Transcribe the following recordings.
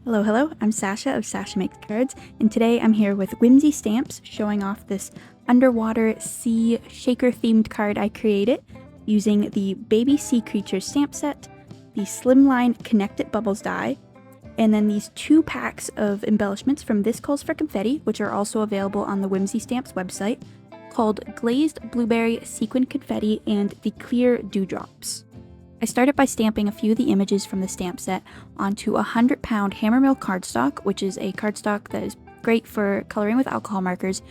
Hello, hello, I'm Sasha of Sasha Makes Cards, and today I'm here with Whimsy Stamps showing off this underwater sea shaker themed card I created using the Baby Sea Creatures stamp set, the Slimline Connect-It Bubbles die, and then these 2 packs of embellishments from This Calls for Confetti, which are also available on the Whimsy Stamps website, called Glazed Blueberry Sequin Confetti and the Clear Dewdrops. I started by stamping a few of the images from the stamp set onto a 100-pound Hammermill cardstock, which is a cardstock that is great for coloring with alcohol markers,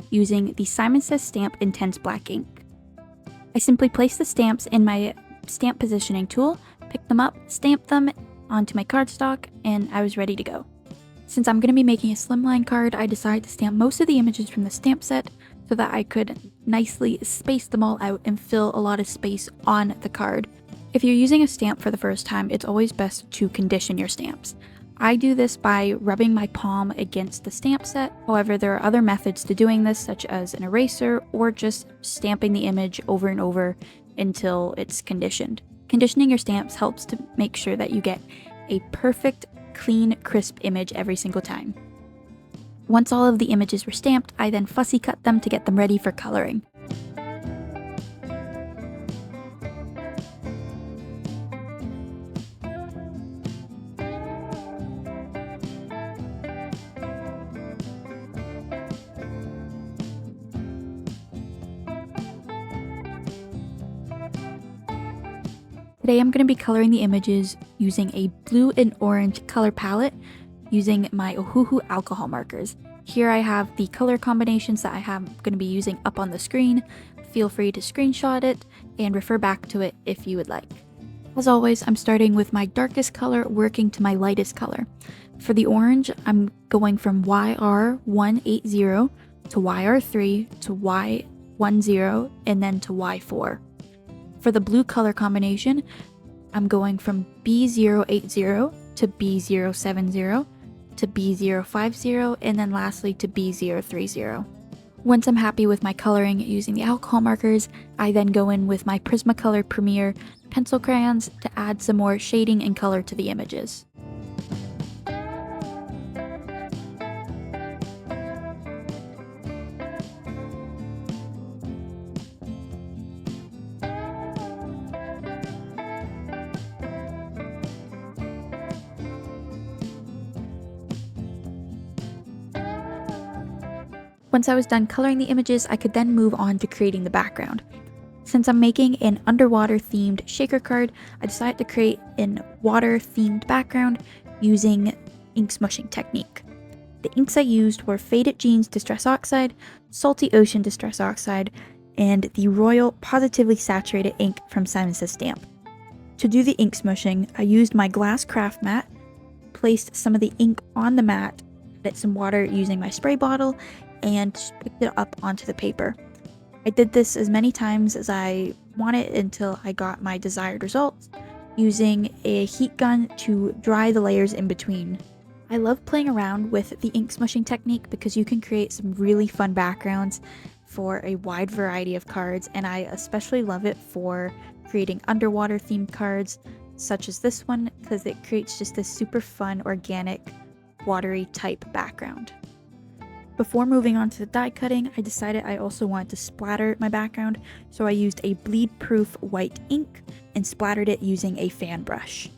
using the Simon Says Stamp Intense Black ink. I simply placed the stamps in my stamp positioning tool, picked them up, stamped them onto my cardstock, and I was ready to go. Since I'm going to be making a slimline card, I decided to stamp most of the images from the stamp set so that I could nicely space them all out and fill a lot of space on the card. If you're using a stamp for the first time, it's always best to condition your stamps. I do this by rubbing my palm against the stamp set. However, there are other methods to doing this, such as an eraser or just stamping the image over and over until it's conditioned. Conditioning your stamps helps to make sure that you get a perfect, clean, crisp image every single time. Once all of the images were stamped, I then fussy cut them to get them ready for coloring. Today I'm going to be coloring the images using a blue and orange color palette using my Ohuhu alcohol markers. Here I have the color combinations that I am going to be using up on the screen. Feel free to screenshot it and refer back to it if you would like. As always, I'm starting with my darkest color working to my lightest color. For the orange, I'm going from YR180 to YR3 to Y10 and then to Y4. For the blue color combination, I'm going from B080 to B070 to B050 and then lastly to B030. Once I'm happy with my coloring using the alcohol markers, I then go in with my Prismacolor Premier pencil crayons to add some more shading and color to the images. Once I was done coloring the images, I could then move on to creating the background. Since I'm making an underwater themed shaker card, I decided to create an water themed background using ink smushing technique. The inks I used were Faded Jeans Distress Oxide, Salty Ocean Distress Oxide, and the Royal Positively Saturated ink from Simon Says Stamp. To do the ink smushing, I used my glass craft mat, placed some of the ink on the mat, added some water using my spray bottle, and picked it up onto the paper. I did this as many times as I wanted until I got my desired results, using a heat gun to dry the layers in between. I love playing around with the ink smushing technique because you can create some really fun backgrounds for a wide variety of cards, and I especially love it for creating underwater themed cards such as this one because it creates just this super fun, organic, watery type background. Before moving on to the die cutting, I decided I also wanted to splatter my background, so I used a bleed-proof white ink and splattered it using a fan brush.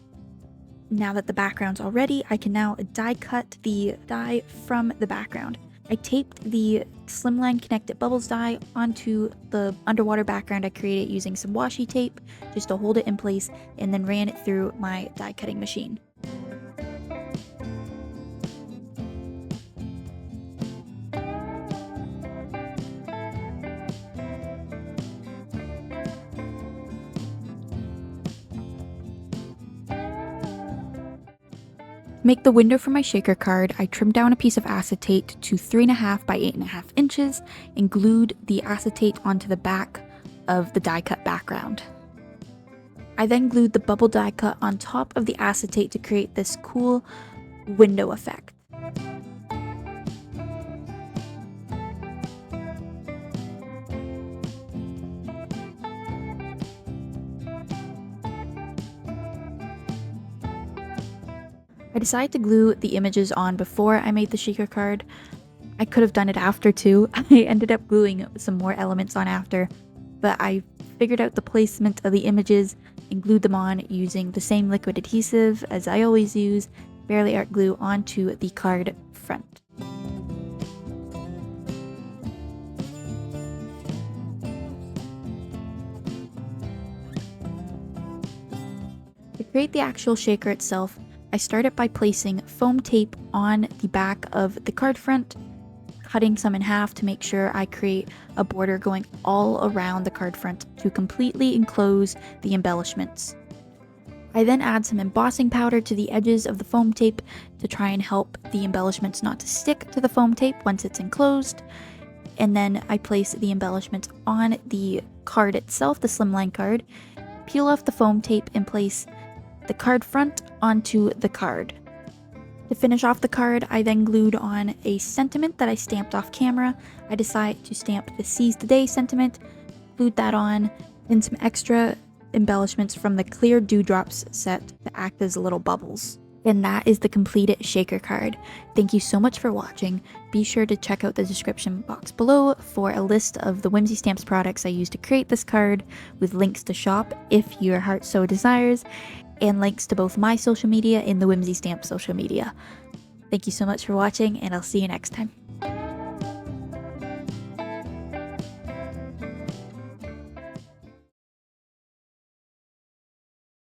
Now that the background's all ready, I can now die cut the die from the background. I taped the Slimline Connect-It Bubbles die onto the underwater background I created using some washi tape just to hold it in place, and then ran it through my die cutting machine. To make the window for my shaker card, I trimmed down a piece of acetate to 3.5 by 8.5 inches and glued the acetate onto the back of the die cut background. I then glued the bubble die cut on top of the acetate to create this cool window effect. I decided to glue the images on before I made the shaker card. I could have done it after too. I ended up gluing some more elements on after, but I figured out the placement of the images and glued them on using the same liquid adhesive as I always use, Barely Art glue onto the card front. To create the actual shaker itself, I started by placing foam tape on the back of the card front, cutting some in half to make sure I create a border going all around the card front to completely enclose the embellishments. I then add some embossing powder to the edges of the foam tape to try and help the embellishments not to stick to the foam tape once it's enclosed. And then I place the embellishments on the card itself, the Slimline card, peel off the foam tape and place the card front onto the card. To finish off the card, I then glued on a sentiment that I stamped off camera. I decided to stamp the Seize the Day sentiment, glued that on, and some extra embellishments from the clear dewdrops set to act as little bubbles. And that is the completed shaker card. Thank you so much for watching. Be sure to check out the description box below for a list of the Whimsy Stamps products I used to create this card, with links to shop if your heart so desires, and links to both my social media and the Whimsy Stamps social media. Thank you so much for watching, and I'll see you next time.